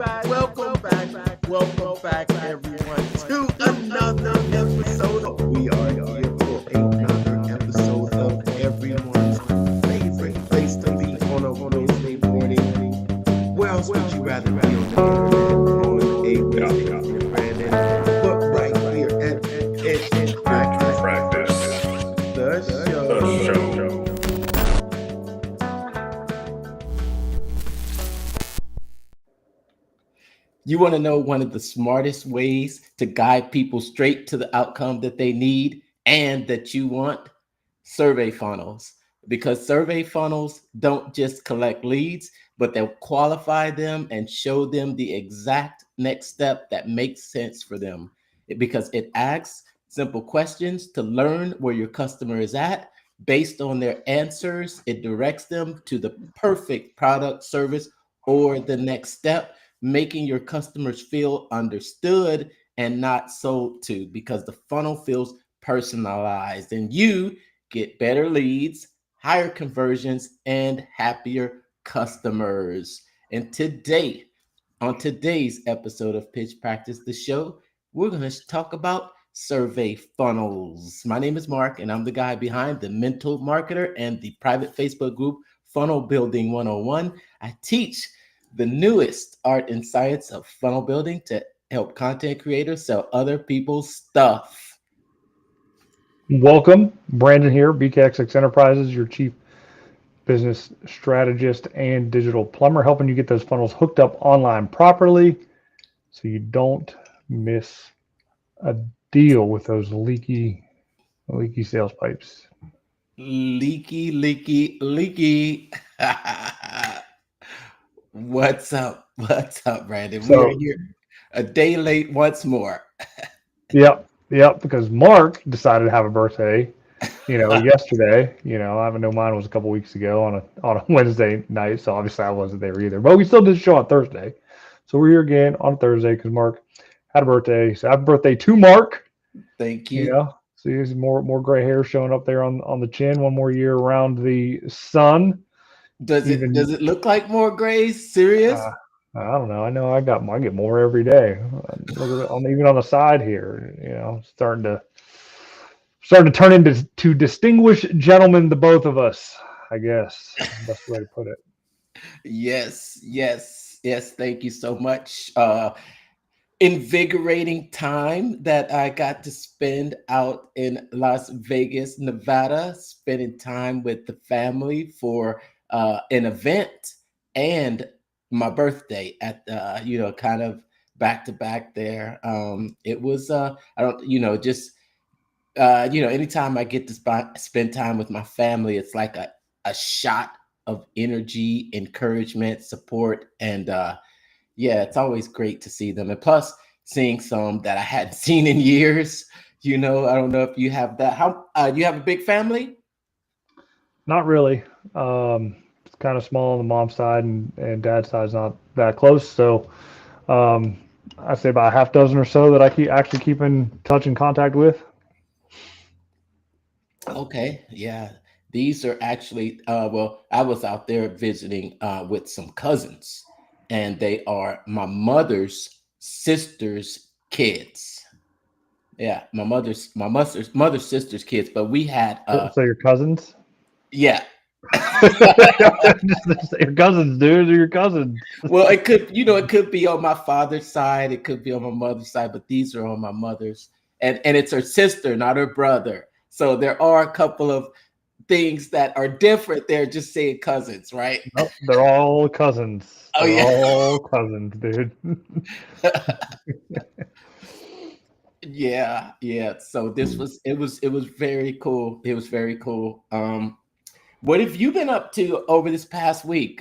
Welcome back, everyone, to another episode. We are here for another episode of everyone's favorite place to be on a Wednesday morning. Where else would you rather be on the internet on a Wednesday morning, Brandon? But right here at Practice, the show. You want to know one of the smartest ways to guide people straight to the outcome that they need and that you want? Survey funnels. Because survey funnels don't just collect leads, but they'll qualify them and show them the exact next step that makes sense for them. Because it asks simple questions to learn where your customer is at. Based on their answers, it directs them to the perfect product, service, or the next step, making your customers feel understood and not sold to, because the funnel feels personalized and you get better leads, higher conversions, and happier customers. And today, on today's episode of Pitch Practice, the show, we're going to talk about survey funnels. My name is Mark, and I'm the guy behind the Mental Marketer and the private Facebook group Funnel Building 101. I teach the newest art and science of funnel building to help content creators sell other people's stuff. Welcome, Brandon here, BKXX Enterprises, your chief business strategist and digital plumber, helping you get those funnels hooked up online properly so you don't miss a deal with those leaky sales pipes. Leaky. What's up, Brandon? So, We're here a day late once more. Yep, because Mark decided to have a birthday, yesterday. I haven't known mine was a couple weeks ago on a Wednesday night, so obviously I wasn't there either. But we still did the show on Thursday. So we're here again on Thursday because Mark had a birthday. So happy birthday to Mark. Thank you. See, there's more gray hair showing up there on the chin. One more year around the sun. Does it look like more grays? Serious? I don't know. I know I get more every day. Look at it even on the side here. Starting to turn into distinguished gentlemen, the both of us. I guess best way to put it. Yes. Thank you so much. Invigorating time that I got to spend out in Las Vegas, Nevada, spending time with the family for an event and my birthday at kind of back to back there. It was anytime I get to spend time with my family, it's like a shot of energy, encouragement, support, and it's always great to see them. And plus seeing some that I hadn't seen in years. I don't know if you have that. How you have a big family? Not really. It's kind of small on the mom's side, and dad's side's not that close. So I'd say about a half dozen or so that I keep in touch and contact with. Okay, yeah. These are actually I was out there visiting with some cousins, and they are my mother's sister's kids. Yeah, my mother's sister's kids, but we had So your cousins? Yeah. Your cousins, dude. They're your cousins. Well, it could be on my father's side, it could be on my mother's side, but these are on my mother's, and it's her sister, not her brother. So there are a couple of things that are different. They're just saying cousins, right? Nope, they're all cousins. Oh, yeah. All cousins, dude. Yeah. So it was very cool. It was very cool. What have you been up to over this past week?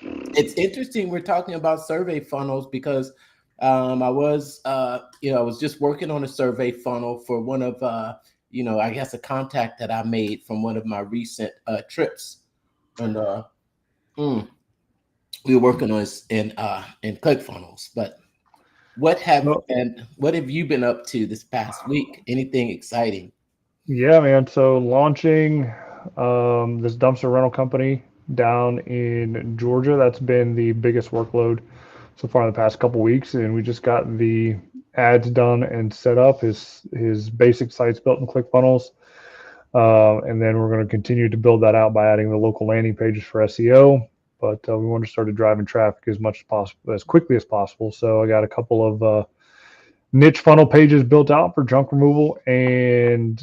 It's interesting we're talking about survey funnels because I was just working on a survey funnel for one of I guess a contact that I made from one of my recent trips, and we were working on this in ClickFunnels. But what have you been up to this past week? Anything exciting? Yeah, man. So launching this dumpster rental company down in Georgia. That's been the biggest workload so far in the past couple weeks, and we just got the ads done and set up. His basic sites built in ClickFunnels, and then we're going to continue to build that out by adding the local landing pages for SEO. But we want to start driving traffic as much as possible, as quickly as possible. So I got a couple of niche funnel pages built out for junk removal and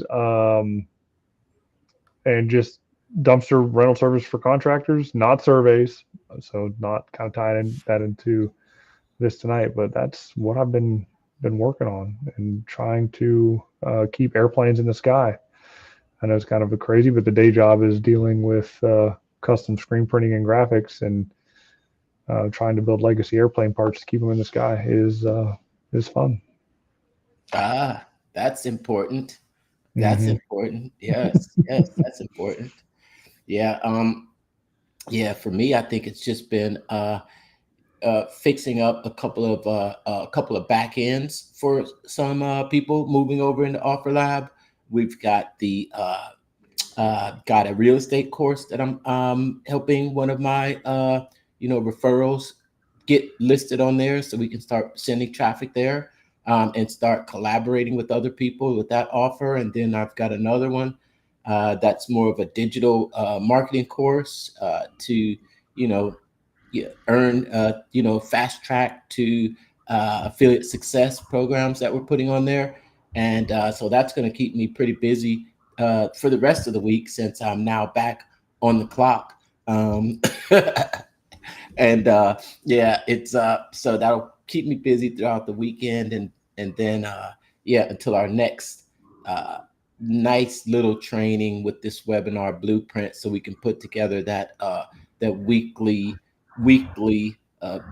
just dumpster rental service for contractors, not surveys. So not kind of tying that into this tonight, but that's what I've been working on and trying to keep airplanes in the sky. I know it's kind of a crazy, but the day job is dealing with custom screen printing and graphics, and trying to build legacy airplane parts to keep them in the sky is fun. Ah, that's important. That's Mm-hmm. important. Yes, yes, that's important. Yeah. Yeah. For me, I think it's just been fixing up a couple of back ends for some people moving over into Offer Lab. We've got got a real estate course that I'm helping one of my referrals get listed on there, so we can start sending traffic there, and start collaborating with other people with that offer. And then I've got another one that's more of a digital marketing course to earn fast track to affiliate success programs that we're putting on there. And so that's going to keep me pretty busy for the rest of the week, since I'm now back on the clock. And yeah, it's so that'll keep me busy throughout the weekend, and then yeah, until our next uh, nice little training with this webinar blueprint, so we can put together that weekly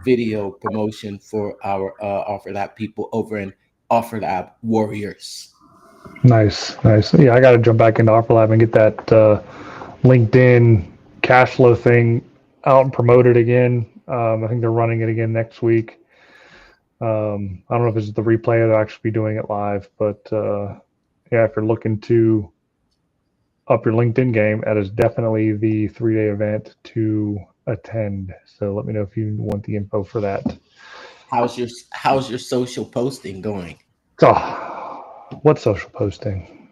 video promotion for our Offer Lab people over in Offer Lab Warriors. Nice, nice. Yeah, I got to jump back into OfferLab and get that LinkedIn cash flow thing out and promoted again. I think they're running it again next week. I don't know if it's the replay or they'll actually be doing it live, but yeah, if you're looking to up your LinkedIn game, that is definitely the 3-day event to attend. So let me know if you want the info for that. How's your social posting going? So, what social posting?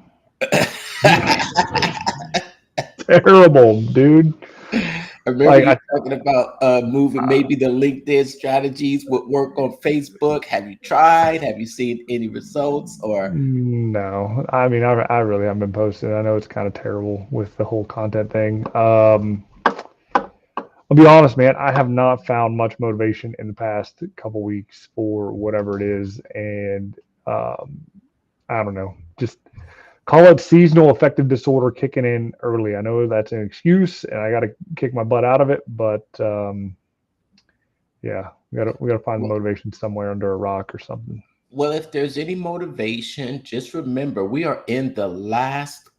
Terrible, dude. I remember Like, you talking about moving, maybe the LinkedIn strategies would work on Facebook. Have you tried? Have you seen any results? Or no, I mean, I really haven't been posting. I know it's kind of terrible with the whole content thing. I'll be honest, man. I have not found much motivation in the past couple weeks for whatever it is, and um, I don't know. Just call it seasonal affective disorder kicking in early. I know that's an excuse, and I got to kick my butt out of it. But yeah, we gotta find the motivation somewhere under a rock or something. well, if there's any motivation, just remember we are in the last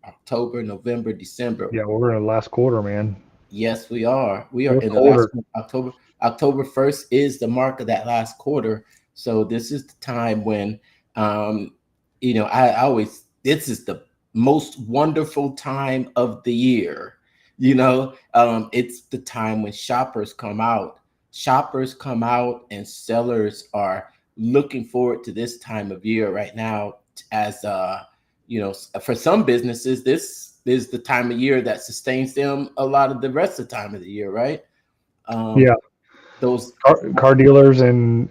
October, November, December. Yeah, well, we're in the last quarter, man. Yes, we are. We are Fourth in the last quarter. October. October 1st is the mark of that last quarter. So this is the time when, um, I always, this is the most wonderful time of the year. It's the time when shoppers come out. Shoppers come out, and sellers are looking forward to this time of year right now. As for some businesses, this is the time of year that sustains them a lot of the rest of the time of the year, right? Yeah, Um, those car dealers and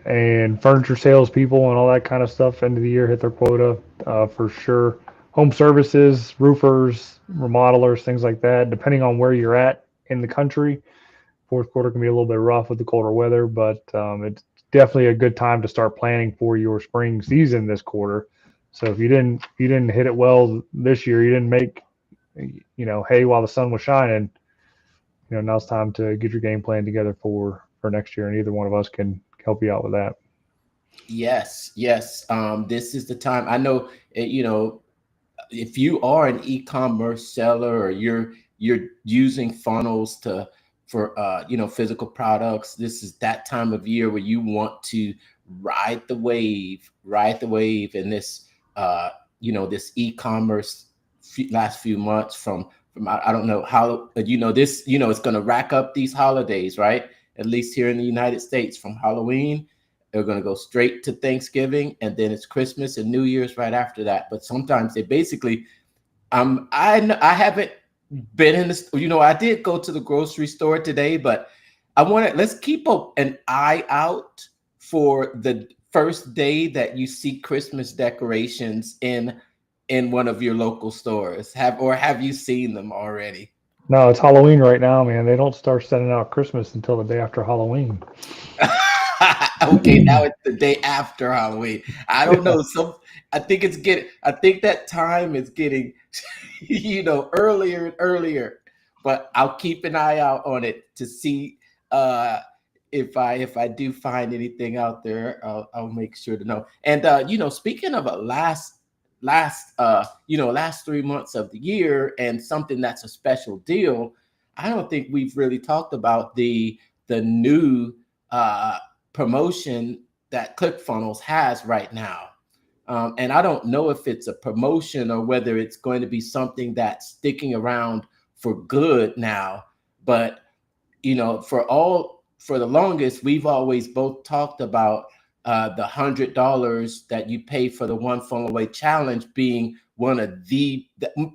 furniture salespeople and all that kind of stuff. End of the year hit their quota for sure. Home services, roofers, remodelers, things like that. Depending on where you're at in the country, fourth quarter can be a little bit rough with the colder weather, but it's definitely a good time to start planning for your spring season this quarter. So if you didn't hit it well this year, you didn't make hay while the sun was shining. Now it's time to get your game plan together for next year, and either one of us can help you out with that. Yes, yes. This is the time. I know, if you are an e-commerce seller, or you're using funnels for physical products, this is that time of year where you want to ride the wave in this this e-commerce last few months from I don't know how, this it's going to rack up these holidays, right? at least here in the United States, from Halloween. They're going to go straight to Thanksgiving, and then it's Christmas and New Year's right after that. But sometimes they basically, I haven't been in this. I did go to the grocery store today, but let's keep an eye out for the first day that you see Christmas decorations in one of your local stores. Have you seen them already? No, it's Halloween right now, man. They don't start sending out Christmas until the day after Halloween. Okay, now it's the day after Halloween. I don't know. I think that time is getting, earlier and earlier. But I'll keep an eye out on it to see uh if I do find anything out there, I'll make sure to know. And speaking of a last 3 months of the year and something that's a special deal, I don't think we've really talked about the new promotion that ClickFunnels has right now. And I don't know if it's a promotion or whether it's going to be something that's sticking around for good now. But for the longest, we've always both talked about the $100 that you pay for the one funnel away challenge being one of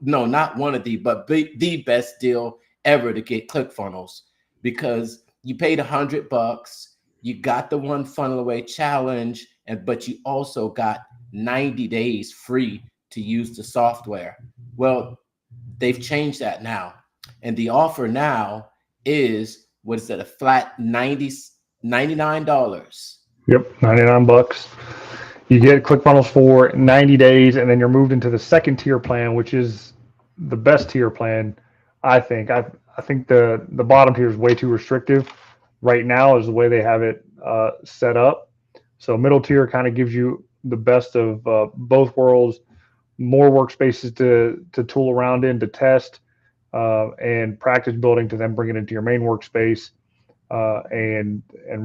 no, not one of but the best deal ever to get ClickFunnels, because you paid $100, you got the one funnel away challenge, but you also got 90 days free to use the software. Well, they've changed that now, and the offer now is, what is that, a flat $99? Yep, 99 bucks. You get ClickFunnels for 90 days, and then you're moved into the second tier plan, which is the best tier plan, I think. I think the bottom tier is way too restrictive right now, is the way they have it set up. So middle tier kind of gives you the best of both worlds, more workspaces to tool around in, to test, and practice building to then bring it into your main workspace. And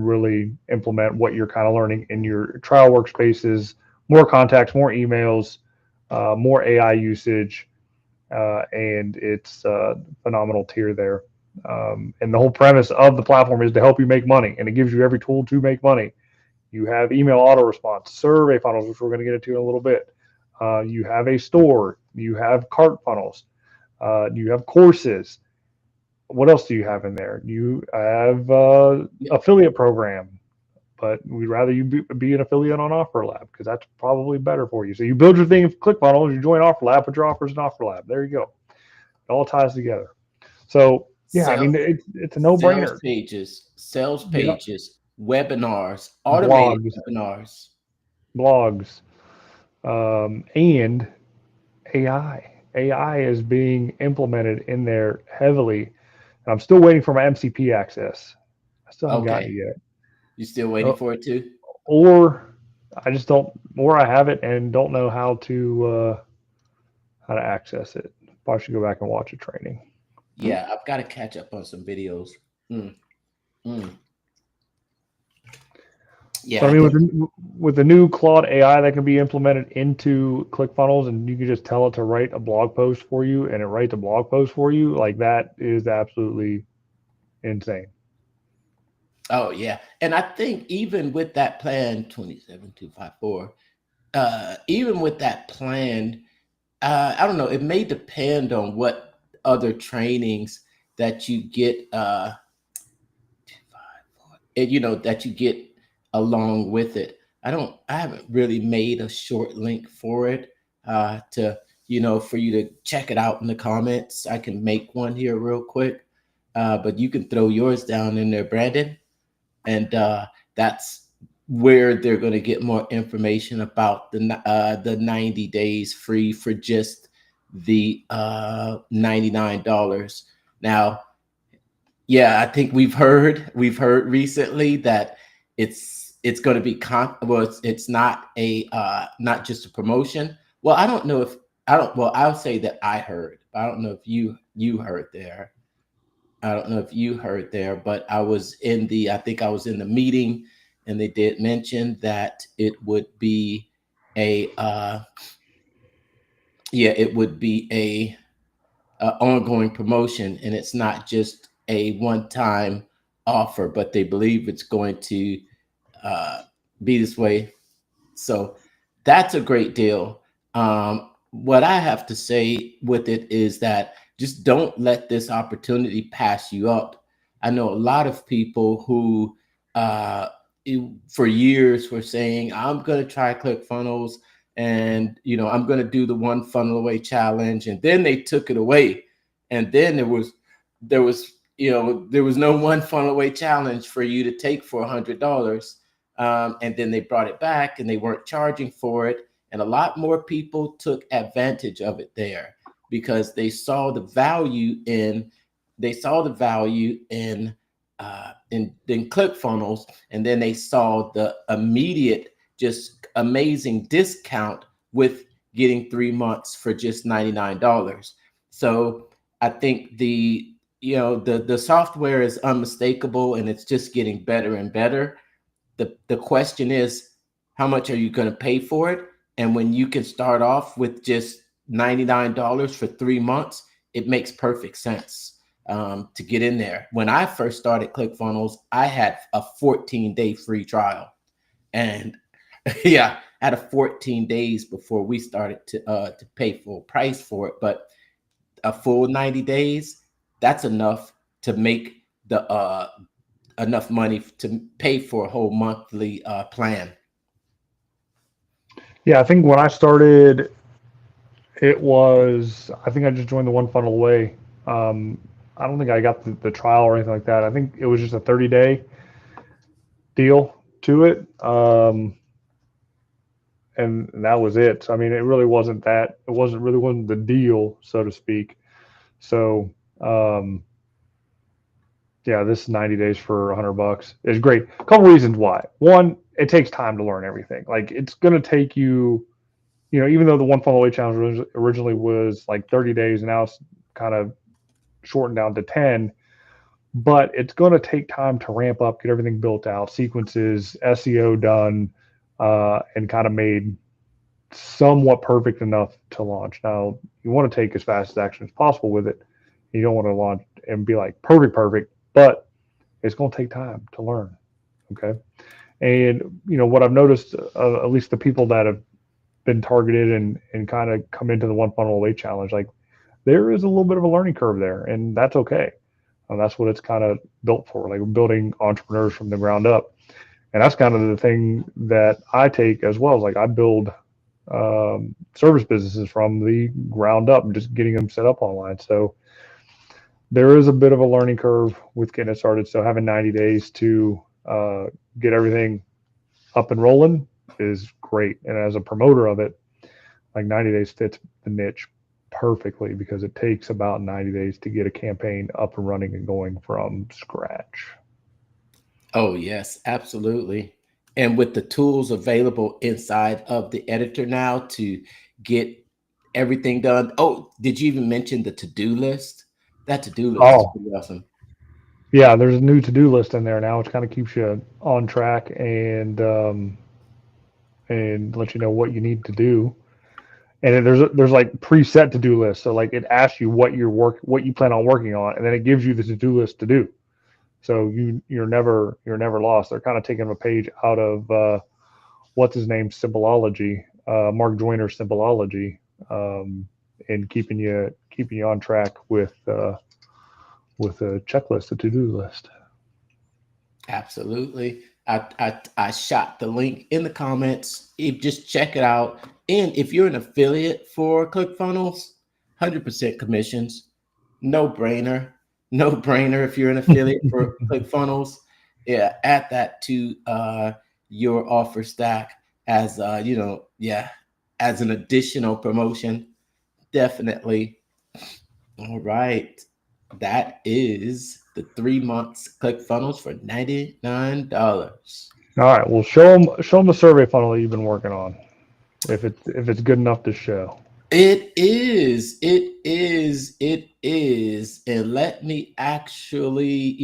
really implement what you're kind of learning in your trial workspaces, more contacts, more emails, more AI usage, and it's a phenomenal tier there. And the whole premise of the platform is to help you make money, and it gives you every tool to make money. You have email auto response, survey funnels, which we're going to get into in a little bit. You have a store, you have cart funnels, you have courses. What else do you have in there? You have affiliate program, but we'd rather you be an affiliate on OfferLab, because that's probably better for you. So you build your thing in ClickFunnels, you join OfferLab, put your offers in OfferLab. There you go. It all ties together. So yeah, I Sales, mean it's a no brainer. sales Yeah, pages, webinars, automated blogs, webinars. blogs, and AI. AI is being implemented in there heavily, and I'm still waiting for my MCP access. I still haven't gotten Okay, it yet. you still waiting for it too? Or I just don't, or I have it and don't know how to access it. Probably should go back and watch a training. Yeah, I've got to catch up on some videos. Mm, mm. Yeah, But I I mean, think. with the new Claude AI that can be implemented into ClickFunnels, and you can just tell it to write a blog post for you, and it writes a blog post for you, like that is absolutely insane. Oh yeah, and I think even with that plan 27254, even with that plan, I don't know. It may depend on what other trainings that you get. That you get along with it. I haven't really made a short link for it to, for you to check it out in the comments. I can make one here real quick, but you can throw yours down in there, Brandon, and that's where they're going to get more information about the 90 days free for just the $99. Now, yeah, I think we've heard recently that it's going to be it's not not just a promotion. Well, I don't know if I don't well, I'll say that I heard. I don't know if you heard there. I don't know if you heard there, but I think I was in the meeting, and they did mention that it would be a yeah, it would be a ongoing promotion, and it's not just a one time offer, but they believe it's going to uh, be this way. So that's a great deal. What I have to say with it is that just don't let this opportunity pass you up. I know a lot of people who, uh, for years, were saying, "I'm going to try ClickFunnels, and I'm going to do the one funnel away challenge," and then they took it away, and then there was no one funnel away challenge for you to take for $100. And then they brought it back and they weren't charging for it. And a lot more people took advantage of it there because they saw the value in ClickFunnels, and then they saw the immediate, just amazing discount with getting 3 months for just $99. So I think the software is unmistakable, and it's just getting better and better. The question is, how much are you going to pay for it? And when you can start off with just $99 for 3 months, it makes perfect sense to get in there. When I first started ClickFunnels, I had a 14-day free trial, and yeah, I had a 14 days before we started to pay full price for it. But a full 90 days, that's enough to make the enough money to pay for a whole monthly plan. Yeah, I think when I started, I think I just joined the one funnel away. Um, I don't think I got the trial or anything like that. I think it was just a 30-day deal to it. And that was it. So, I mean, it wasn't the deal, so to speak. So, yeah, this 90 days for $100 is great. A couple reasons why. One, it takes time to learn everything. Like it's going to take you, even though the one funnel away challenge originally was like 30 days, and now it's kind of shortened down to 10, but it's going to take time to ramp up, get everything built out, sequences, SEO done, and kind of made somewhat perfect enough to launch. Now, you want to take as fast as action as possible with it. You don't want to launch and be like perfect, but it's going to take time to learn. Okay. And, what I've noticed, at least the people that have been targeted and kind of come into the one funnel away challenge, like there is a little bit of a learning curve there, and that's okay. That's what it's kind of built for, like building entrepreneurs from the ground up. And that's kind of the thing that I take as well. Is like I build service businesses from the ground up, just getting them set up online. So there is a bit of a learning curve with getting it started. So having 90 days to get everything up and rolling is great. And as a promoter of it, like 90 days fits the niche perfectly because it takes about 90 days to get a campaign up and running and going from scratch. Oh, yes, absolutely. And with the tools available inside of the editor now to get everything done. Oh, did you even mention the to-do list? That to-do list is Oh, pretty awesome. yeah, there's a new to-do list in there now, which kind of keeps you on track and let you know what you need to do. And there's like preset to-do lists. So like it asks you what you plan on working on, and then it gives you the to-do list to do. So you're never lost. They're kind of taking a page out of what's his name Symbolology, Mark Joyner's Symbolology, and keeping you on track with a checklist, a to-do list. Absolutely. I shot the link in the comments. Just check it out. And if you're an affiliate for ClickFunnels, 100% commissions. No brainer. No brainer if you're an affiliate for ClickFunnels. Yeah, add that to your offer stack as yeah, as an additional promotion. Definitely. All right. That is the 3 months ClickFunnels for $99. All right, well, show them the survey funnel that you've been working on, if it's good enough to show. It is. It is. It is. And let me actually,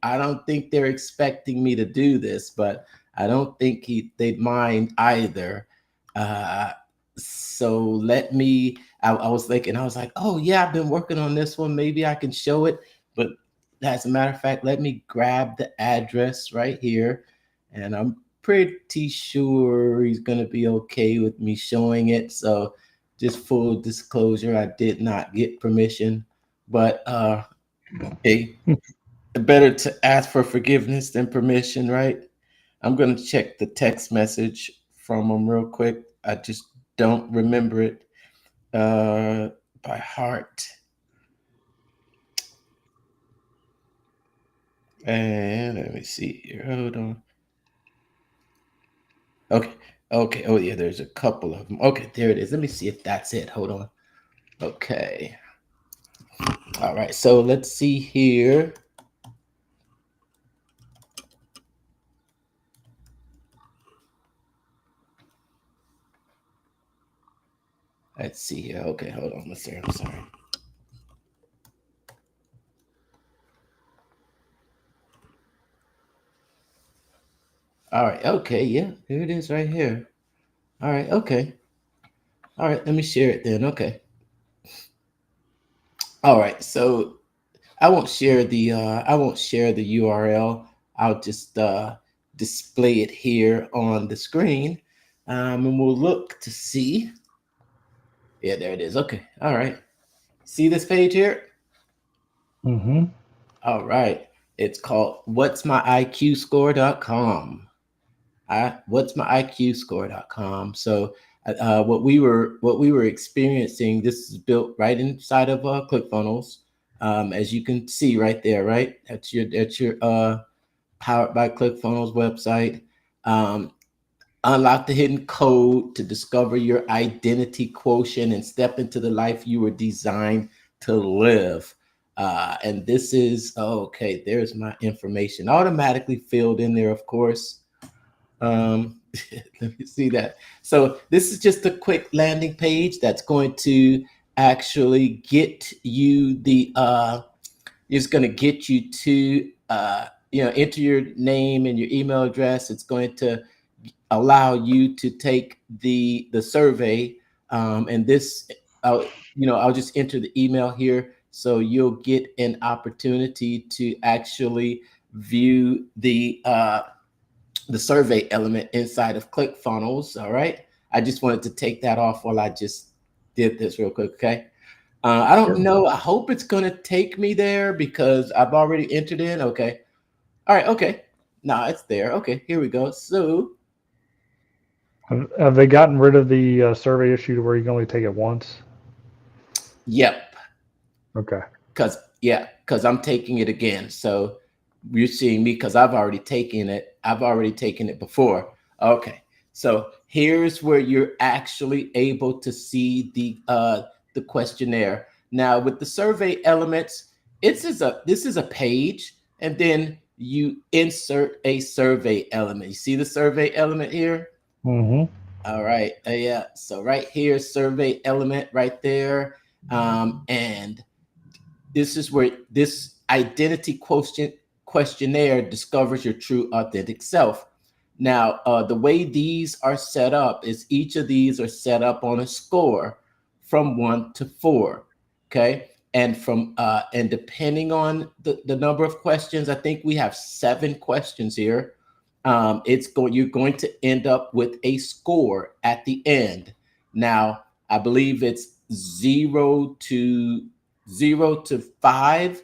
I don't think they're expecting me to do this, but I don't think they'd mind either. Uh, so I was thinking, I was like, oh yeah, I've been working on this one. Maybe I can show it, but as a matter of fact, let me grab the address right here, and I'm pretty sure he's gonna be okay with me showing it. So just full disclosure, I did not get permission, but hey, better to ask for forgiveness than permission, right? I'm gonna check the text message from him real quick. I just don't remember it uh by heart. And let me see here. Hold on. Okay. Okay. Oh yeah, there's a couple of them. Okay, there it is. Let me see if that's it. Hold on. Okay. All right. So let's see here. Let's see here. Okay, hold on. Let's see. I'm sorry. All right. Okay. Yeah. Here it is right here. All right. Okay. All right. Let me share it then. Okay. All right. So I won't share the URL. I'll just display it here on the screen, and we'll look to see. Yeah, there it is. Okay. All right. See this page here? Mm-hmm. All right. It's called what'smyiqscore.com. What'smyiqscore.com. So what we were experiencing, this is built right inside of ClickFunnels. As you can see right there, right? That's your powered by ClickFunnels website. Um, Unlock the hidden code to discover your identity quotient and step into the life you were designed to live. And this is okay. There's my information automatically filled in there, of course. Um, let me see that. So this is just a quick landing page that's going to actually get you the it's going to get you to enter your name and your email address. It's going to allow you to take the survey, and this I'll just enter the email here, so you'll get an opportunity to actually view the survey element inside of ClickFunnels. All right. I just wanted to take that off while I just did this real quick. Okay. I don't Sure. know. I hope it's going to take me there because I've already entered in. Okay. All right. Okay. Now it's there. Okay. Here we go. So, Have they gotten rid of the survey issue to where you can only take it once? yep. Okay. Because I'm taking it again. So you're seeing me because I've already taken it. I've already taken it before. Okay. So here's where you're actually able to see the questionnaire. Now with the survey elements, this is a page, and then you insert a survey element. You see the survey element here? Mm-hmm. All right. Yeah. So right here, survey element right there. And this is where this identity quotient questionnaire discovers your true authentic self. Now, the way these are set up is each of these are set up on a score from 1 to 4. Okay. And depending on the number of questions, I think we have 7 questions here. You're going to end up with a score at the end. Now, I believe it's 0 to 5.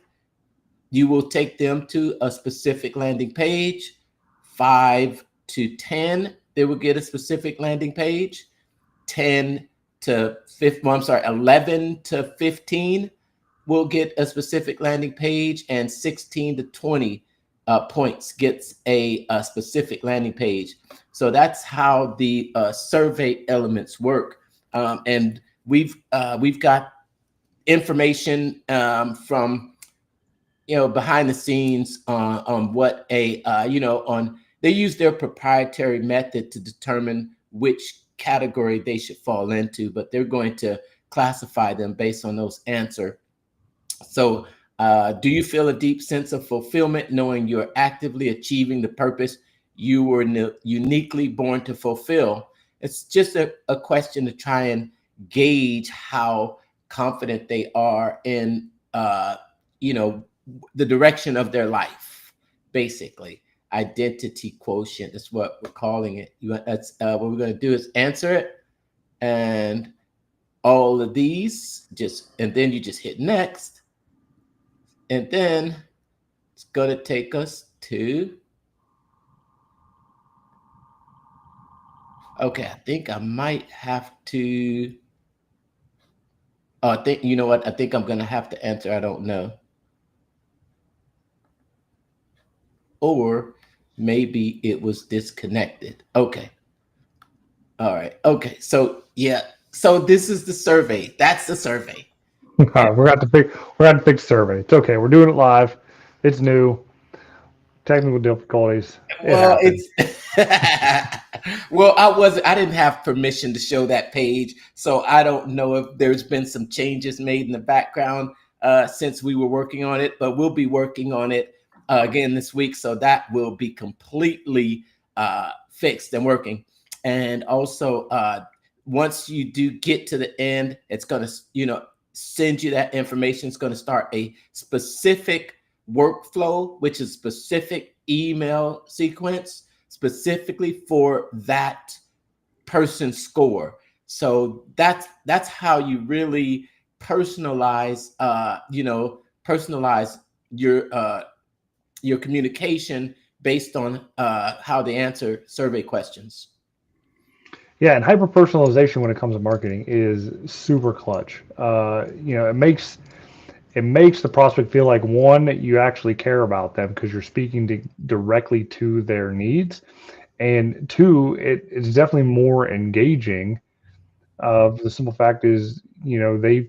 You will take them to a specific landing page. 5 to 10, they will get a specific landing page. 11 to 15 will get a specific landing page, and 16 to 20 points gets a specific landing page. So that's how the survey elements work. And we've got information from behind the scenes on what on they use their proprietary method to determine which category they should fall into, but they're going to classify them based on those answers. So, do you feel a deep sense of fulfillment knowing you're actively achieving the purpose you were uniquely born to fulfill? It's just a question to try and gauge how confident they are in, you know, the direction of their life, basically. Identity quotient is what we're calling it. That's what we're going to do is answer it, and all of these and then you just hit next, and then it's going to take us to. Okay, I think I might have to. Oh, I think, you know what? I think I'm going to have to answer. I don't know. Or maybe it was disconnected. Okay. All right. Okay. So, yeah. So this is the survey. That's the survey. All right, we're going to fix survey. It's okay. We're doing it live. It's new. Technical difficulties. It Well, happens. well, I didn't have permission to show that page, so I don't know if there's been some changes made in the background since we were working on it, but we'll be working on it again this week, so that will be completely fixed and working. And also, once you do get to the end, it's going to, send you that information. It's going to start a specific workflow, which is specific email sequence specifically for that person's score. So that's how you really personalize, personalize your communication based on how they answer survey questions. Yeah, and hyper personalization when it comes to marketing is super clutch. It makes the prospect feel like, one, you actually care about them because you're speaking directly to their needs, and two, it's definitely more engaging. The simple fact is, they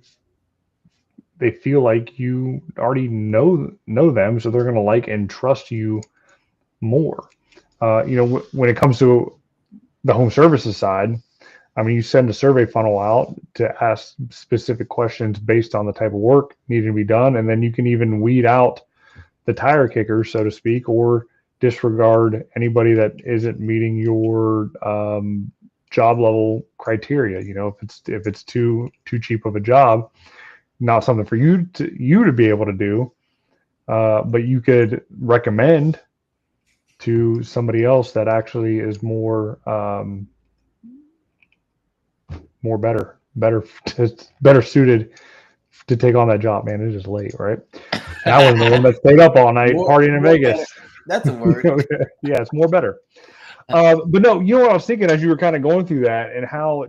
feel like you already know them, so they're going to like and trust you more. When it comes to the home services side, I mean, you send a survey funnel out to ask specific questions based on the type of work needing to be done, and then you can even weed out the tire kickers, so to speak, or disregard anybody that isn't meeting your job level criteria. If it's too cheap of a job, not something for you to be able to do, but you could recommend to somebody else that actually is more better suited to take on that job. Man, it's just late, right? And I wasn't the one that stayed up all night partying in More better. Vegas. That's a word. Yeah, it's more better. But no, what I was thinking as you were kind of going through that, and how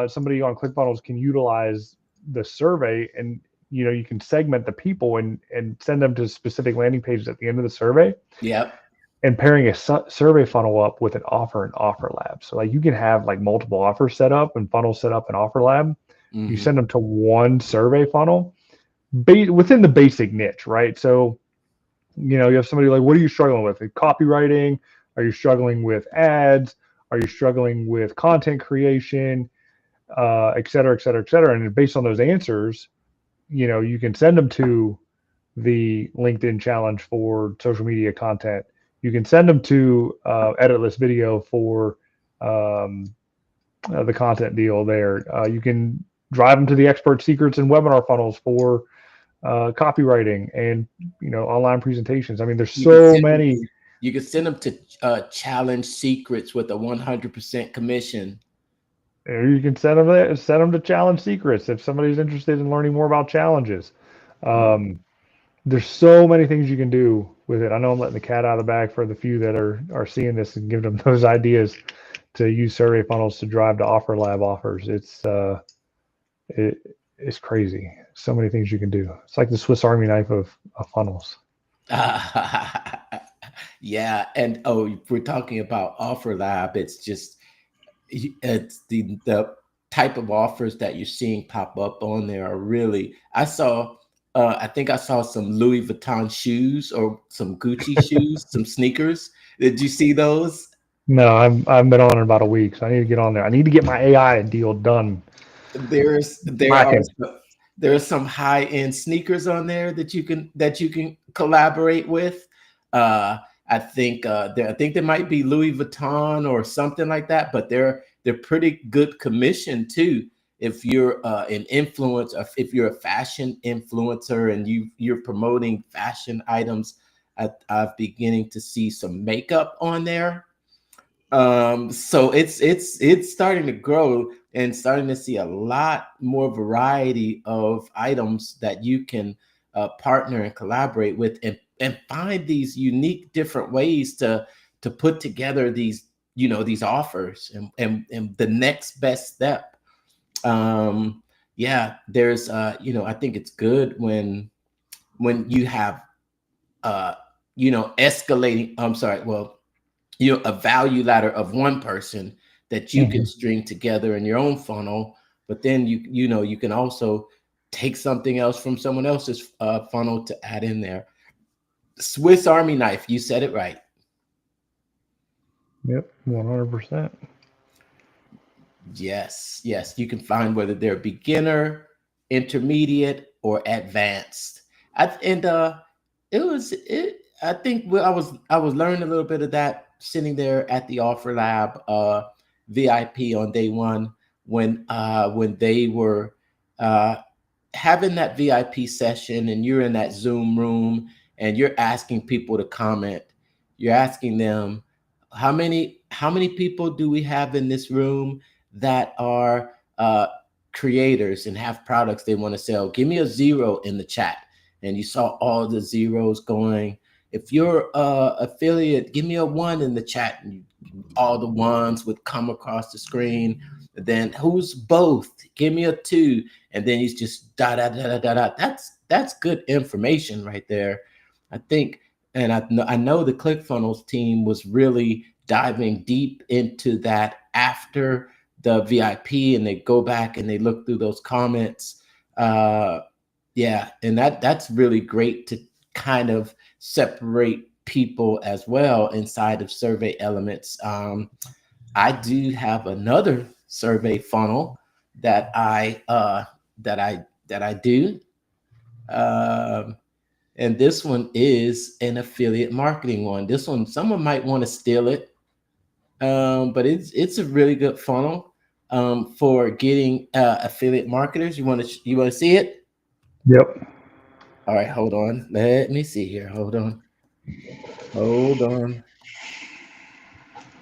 somebody on ClickFunnels can utilize the survey, and you can segment the people and send them to specific landing pages at the end of the survey. Yep. And pairing a survey funnel up with an offer and offer lab. So like you can have like multiple offers set up and funnels set up in offer lab. You send them to one survey funnel within the basic niche, right? So, you have somebody like, what are you struggling with? Copywriting? Are you struggling with ads? Are you struggling with content creation? Et cetera, et cetera, et cetera. And based on those answers, you can send them to the LinkedIn challenge for social media content. You can send them to Editless Video for the content deal there. You can drive them to the expert secrets and webinar funnels for copywriting and online presentations. I mean, there's so many. You can send them to challenge secrets with a 100% commission. Or you can send them to challenge secrets if somebody's interested in learning more about challenges. There's so many things you can do with it. I know I'm letting the cat out of the bag for the few that are seeing this and giving them those ideas to use survey funnels to drive to offer lab offers. It's crazy. So many things you can do. It's like the Swiss Army knife of funnels. Yeah, and we're talking about offer lab. It's the type of offers that you're seeing pop up on there are really. I think I saw some Louis Vuitton shoes or some Gucci shoes, some sneakers. Did you see those? No, I've been on it about a week, so I need to get on there. I need to get my AI deal done. There are some high-end sneakers on there that you can collaborate with. I think there might be Louis Vuitton or something like that, but they're pretty good commission too. if you're an influencer, if you're a fashion influencer and you're promoting fashion items, I'm beginning to see some makeup on there. So it's starting to grow and starting to see a lot more variety of items that you can partner and collaborate with, and find these unique different ways to put together these, these offers, and the next best step. Yeah, there's I think it's good when you have uh escalating, I'm sorry, well, a value ladder of one person that you can Hmm. string together in your own funnel, but then you can also take something else from someone else's funnel to add in there. Swiss Army knife, you said it right. Yep, 100%. Yes, yes, you can find whether they're beginner, intermediate, or advanced. And I think I was learning a little bit of that sitting there at the Offer Lab VIP on day one, when they were uh, having that VIP session, and you're in that Zoom room and you're asking people to comment. You're asking them, how many people do we have in this room that are creators and have products they want to sell? Give me a zero in the chat. And you saw all the zeros going. If you're affiliate, give me a one in the chat. And all the ones would come across the screen. Then who's both? Give me a two. And then he's just da da da da da da. That's good information right there. I think, and I know the ClickFunnels team was really diving deep into that after the VIP, and they go back and they look through those comments. Yeah, and that's really great to kind of separate people as well inside of survey elements. I do have another survey funnel that I do, um, and this one is an affiliate marketing one. This one, someone might want to steal it, but it's a really good funnel for getting affiliate marketers. You want to see it? Yep. All right, hold on. Let me see here. Hold on.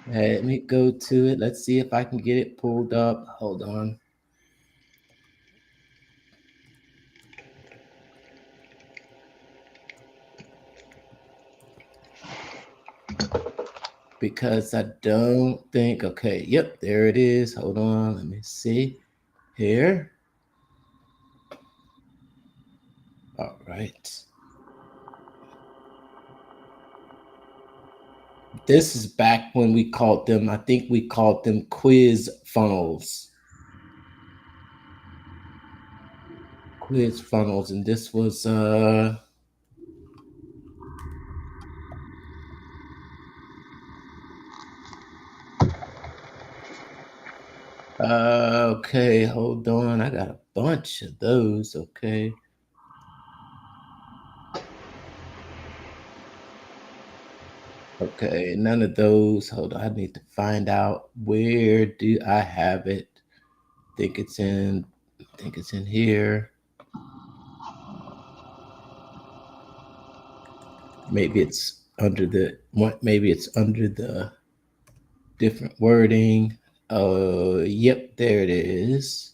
Let me go to it. Let's see if I can get it pulled up. Hold on. Because I don't think, okay, yep, there it is. Hold on, let me see here. All right. This is back when we called them, I think we called them quiz funnels. Quiz funnels. And this was okay, hold on. I got a bunch of those. Okay. Okay, none of those. Hold on. I need to find out, where do I have it? Think it's in think it's in here. Maybe it's under the different wording. Yep, there it is.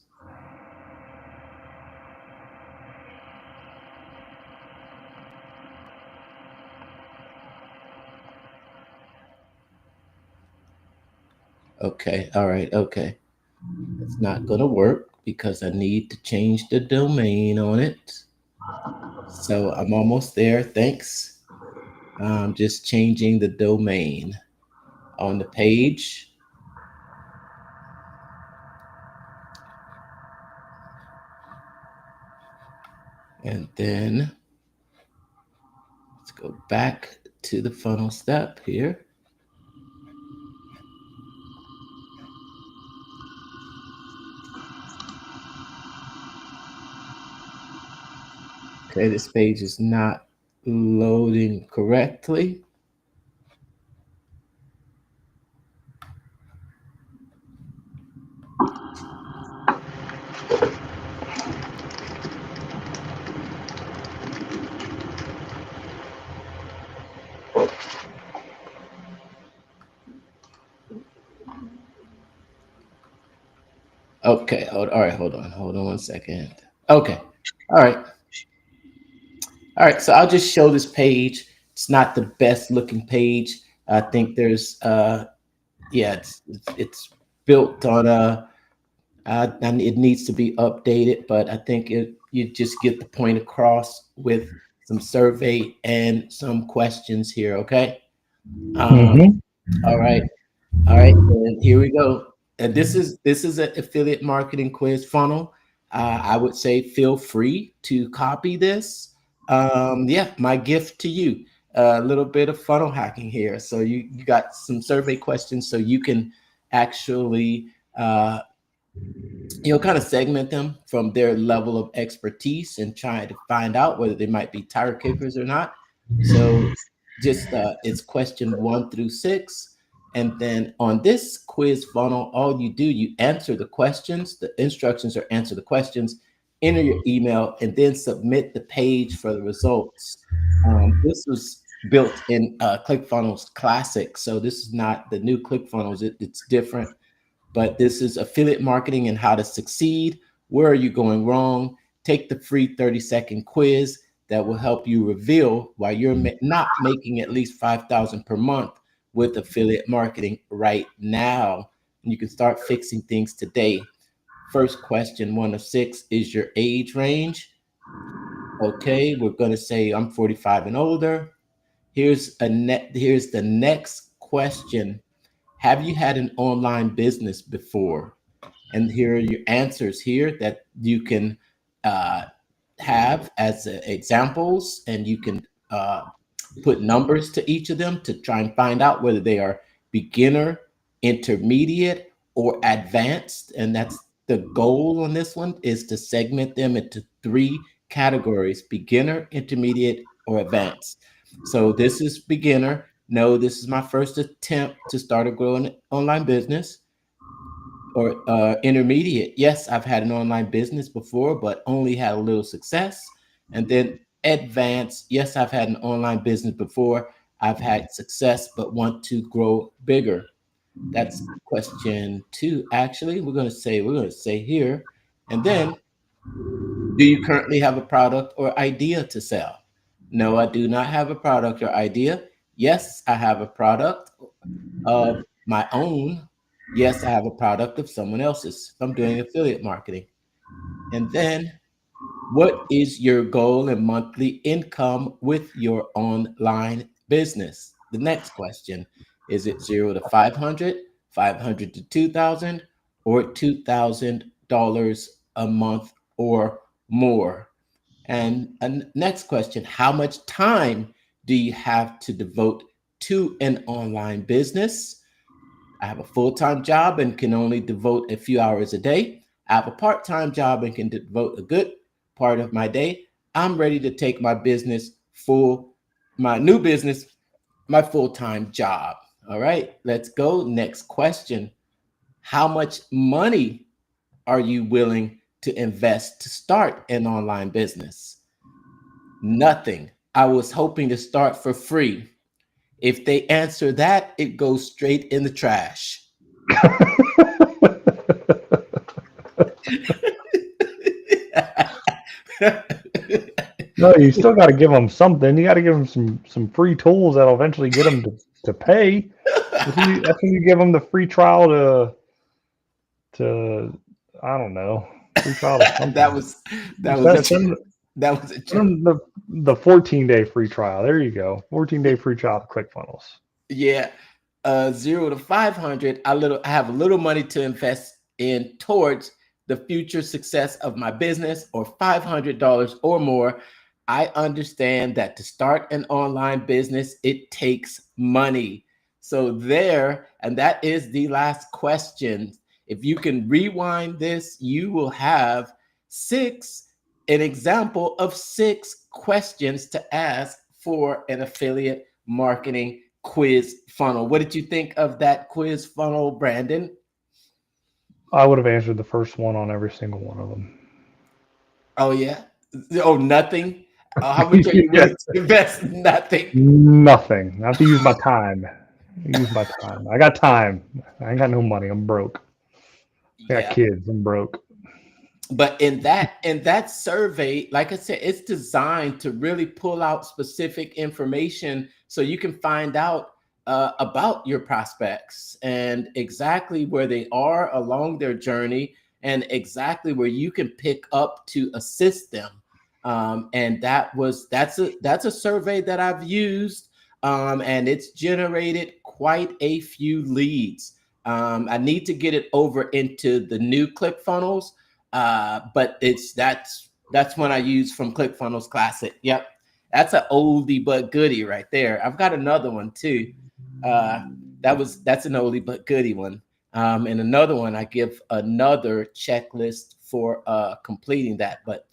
Okay, all right, okay. It's not gonna work because I need to change the domain on it. So I'm almost there. Thanks. I'm just changing the domain on the page. And then let's go back to the funnel step here. Okay, this page is not loading correctly. Okay, all right, hold on 1 second. Okay, all right, all right. So I'll just show this page. It's not the best looking page. I think there's yeah, it's built on and it needs to be updated, but I think you just get the point across with some survey and some questions here. Okay. Um, Mm-hmm. all right. All right, and here we go. And this is an affiliate marketing quiz funnel. I would say feel free to copy this. Yeah, my gift to you. A little bit of funnel hacking here. So you got some survey questions, so you can actually kind of segment them from their level of expertise and try to find out whether they might be tire kickers or not. So just it's question 1 through 6. And then on this quiz funnel, all you do, you answer the questions. The instructions are answer the questions, enter your email, and then submit the page for the results. This was built in ClickFunnels Classic. So this is not the new ClickFunnels. It's different, but this is affiliate marketing and how to succeed. Where are you going wrong? Take the free 30-second quiz that will help you reveal why you're not making at least 5,000 per month with affiliate marketing right now. And you can start fixing things today. First question, 1 of 6, is your age range. Okay, we're going to say I'm 45 and older. Here's the next question. Have you had an online business before? And here are your answers here that you can uh, have as examples, and you can put numbers to each of them to try and find out whether they are beginner, intermediate, or advanced. And that's the goal on this one, is to segment them into 3 categories: beginner, intermediate, or advanced. So this is beginner. No, this is my first attempt to start a growing online business. Or intermediate. Yes, I've had an online business before, but only had a little success. And then advanced. Yes, I've had an online business before. I've had success, but want to grow bigger. That's question 2. Actually, we're going to say here. And then, do you currently have a product or idea to sell? No, I do not have a product or idea. Yes, I have a product of my own. Yes, I have a product of someone else's. I'm doing affiliate marketing. And then, what is your goal in monthly income with your online business? The next question, is it 0 to 500, 500 to 2,000, or $2,000 a month or more? And next question, how much time do you have to devote to an online business? I have a full-time job and can only devote a few hours a day. I have a part-time job and can devote a good part of my day. I'm ready to take my new business, my full-time job. All right, let's go. Next question. How much money are you willing to invest to start an online business? Nothing. I was hoping to start for free. If they answer that, it goes straight in the trash. No, you still got to give them something. You got to give them some free tools that'll eventually get them to pay. That's when you give them the free trial to I don't know, free trial to that something. was that was a Send that was a joke. them the 14-day free trial. There you go, 14-day free trial to ClickFunnels. Yeah, 0 to 500. I have a little money to invest in towards the future success of my business, or $500 or more. I understand that to start an online business, it takes money. So there, and that is the last question. If you can rewind this, you will have an example of 6 questions to ask for an affiliate marketing quiz funnel. What did you think of that quiz funnel, Brandon? I would have answered the first one on every single one of them. Oh yeah. Oh, nothing. How much are you Yeah, willing to invest? Nothing. nothing. I have to use my time. Use my time. I got time. I ain't got no money. I'm broke. I got Yeah. kids. I'm broke. But in that survey, like I said, it's designed to really pull out specific information so you can find out about your prospects and exactly where they are along their journey and exactly where you can pick up to assist them. And that's a survey that I've used, and it's generated quite a few leads. I need to get it over into the new ClickFunnels, but that's one I use from ClickFunnels Classic. Yep, that's an oldie but goodie right there. I've got another one too. Uh, that's an oldie but goodie one. And another one I give another checklist for completing that. But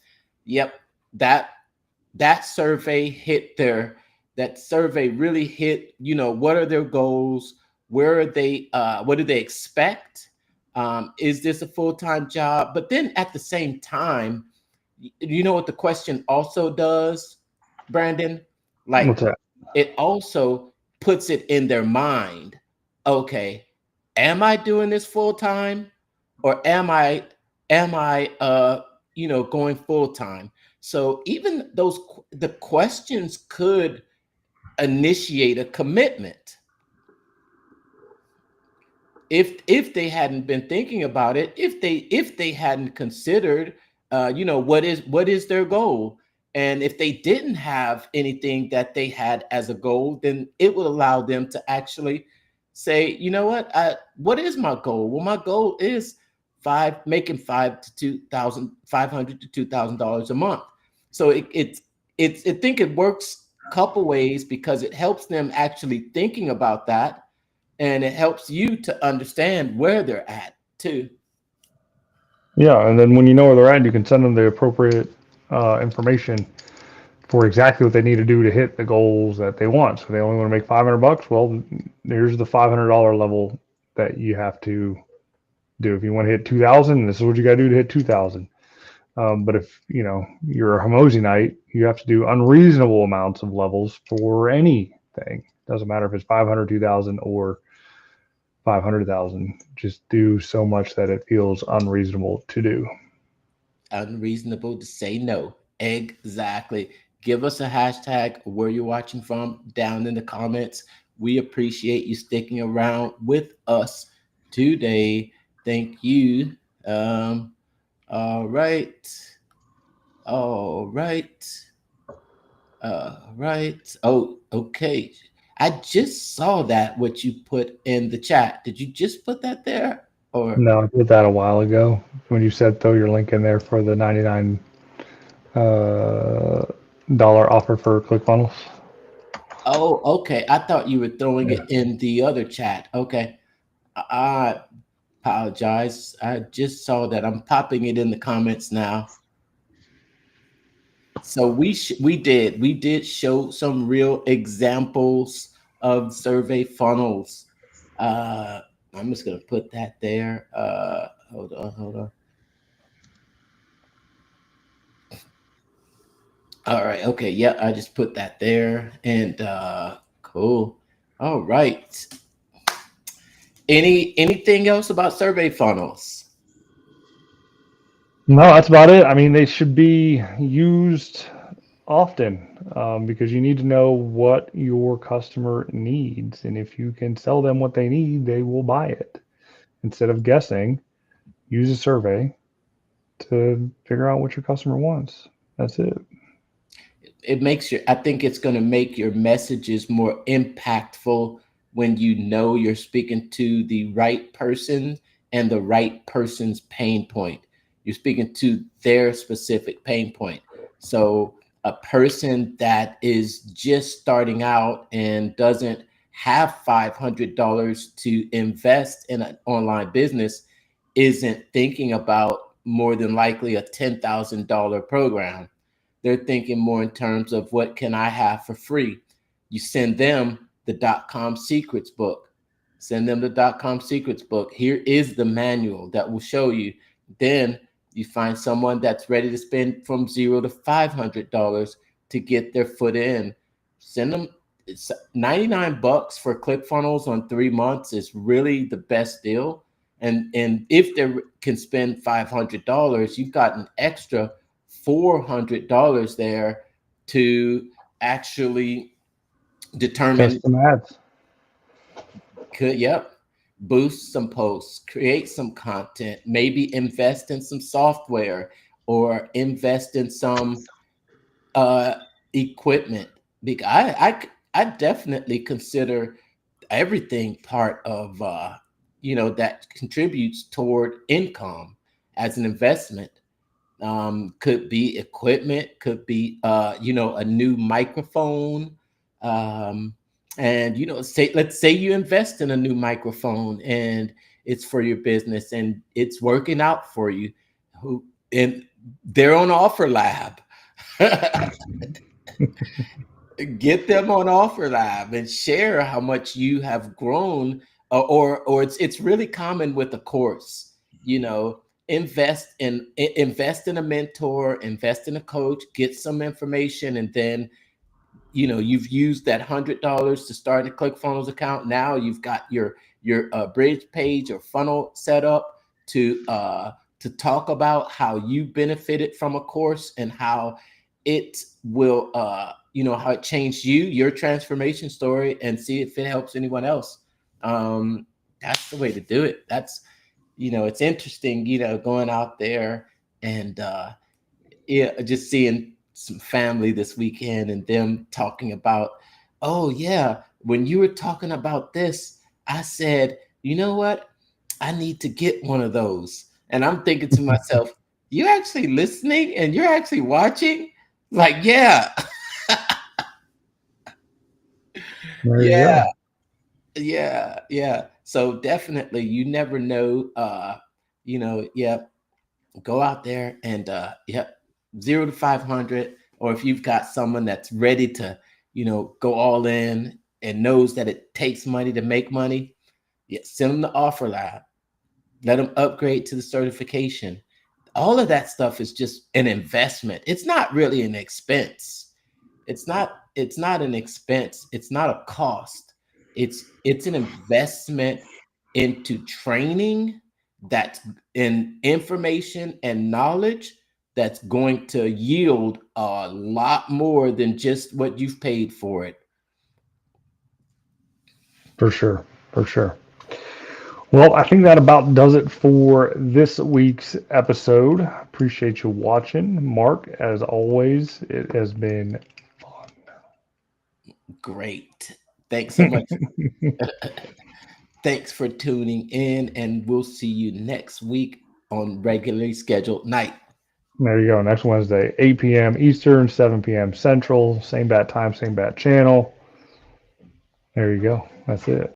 yep, that that survey hit their that survey really hit, what are their goals, where are they, what do they expect, is this a full-time job? But then at the same time, you know what the question also does, Brandon? Like, What's that? it also puts it in their mind, okay, am I doing this full time, or am I going full time? So even the questions could initiate a commitment if they hadn't been thinking about it, if they hadn't considered, what is their goal. And if they didn't have anything that they had as a goal, then it would allow them to actually say, what is my goal? Well, my goal is making $500 to $2,000 a month. So I think it works couple ways because it helps them actually thinking about that, and it helps you to understand where they're at too. Yeah, and then when you know where they're at, you can send them the appropriate information for exactly what they need to do to hit the goals that they want. So they only want to make 500 bucks. Well, here's the $500 level that you have to do. If you want to hit 2,000, this is what you got to do to hit 2,000. But if you're a homogenite, you have to do unreasonable amounts of levels for anything. Doesn't matter if it's 500, 2,000, or 500,000. Just do so much that it feels unreasonable to do. Unreasonable to say no. Exactly. Give us a hashtag where you're watching from down in the comments. We appreciate you sticking around with us today. Thank you. All right. All right. Right. Oh, okay. I just saw that what you put in the chat. Did you just put that there? Or No, I did that a while ago when you said throw your link in there for the 99 uh, dollar offer for ClickFunnels. oh, okay. I thought you were throwing Yeah. it in the other chat. Okay. I apologize. I just saw that. I'm popping it in the comments now. So we did show some real examples of survey funnels. Uh, I'm just gonna put that there. Hold on, hold on. All right, okay, yeah, I just put that there, and cool. All right. Anything else about survey funnels? No, that's about it. I mean, they should be used often because you need to know what your customer needs. And if you can sell them what they need, they will buy it. Instead of guessing, use a survey to figure out what your customer wants. That's it. I think it's going to make your messages more impactful when you know you're speaking to the right person and the right person's pain point. You're speaking to their specific pain point. So a person that is just starting out and doesn't have $500 to invest in an online business isn't thinking about more than likely a $10,000 program. They're thinking more in terms of what can I have for free. You send them the .com secrets book. Send them the .com secrets book. Here is the manual that will show you. Then you find someone that's ready to spend from $0 to $500 to get their foot in. Send them. It's $99 for ClickFunnels on 3 months is really the best deal. And if they can spend $500, you've got an extra $400 there to actually determine. Custom ads. Yep, boost some posts, create some content, maybe invest in some software or invest in some uh equipment. Because I definitely consider everything part of that contributes toward income as an investment. Could be equipment, could be a new microphone. um, and say, let's say you invest in a new microphone and it's for your business and it's working out for you. Who and they're on Offer Lab. Get them on Offer Lab and share how much you have grown. Or it's really common with a course. Invest in a mentor, invest in a coach, get some information, and then you've used that $100 to start a ClickFunnels account. Now you've got your bridge page or funnel set up to talk about how you benefited from a course and how it will how it changed your transformation story, and see if it helps anyone else. That's the way to do it. It's interesting, going out there and yeah, just seeing some family this weekend and them talking about, oh yeah, when you were talking about this, I said, you know what? I need to get one of those. And I'm thinking to myself, you actually listening and you're actually watching? Like, yeah, There you yeah, go. yeah. So definitely you never know. Yeah, go out there and yep, 0 to 500. Or if you've got someone that's ready to go all in and knows that it takes money to make money, yeah, send them the Offer Lab. Let them upgrade to the certification. All of that stuff is just an investment. It's not really an expense. It's not an expense. It's not a cost. It's an investment into training, that's in information and knowledge that's going to yield a lot more than just what you've paid for it. For sure. For sure. Well, I think that about does it for this week's episode. Appreciate you watching. Mark, as always, it has been Great. Thanks so much. Thanks for tuning in, and we'll see you next week on regularly scheduled night. There you go. Next Wednesday, 8 p.m. Eastern, 7 p.m. Central. Same bat time, same bat channel. There you go. That's it.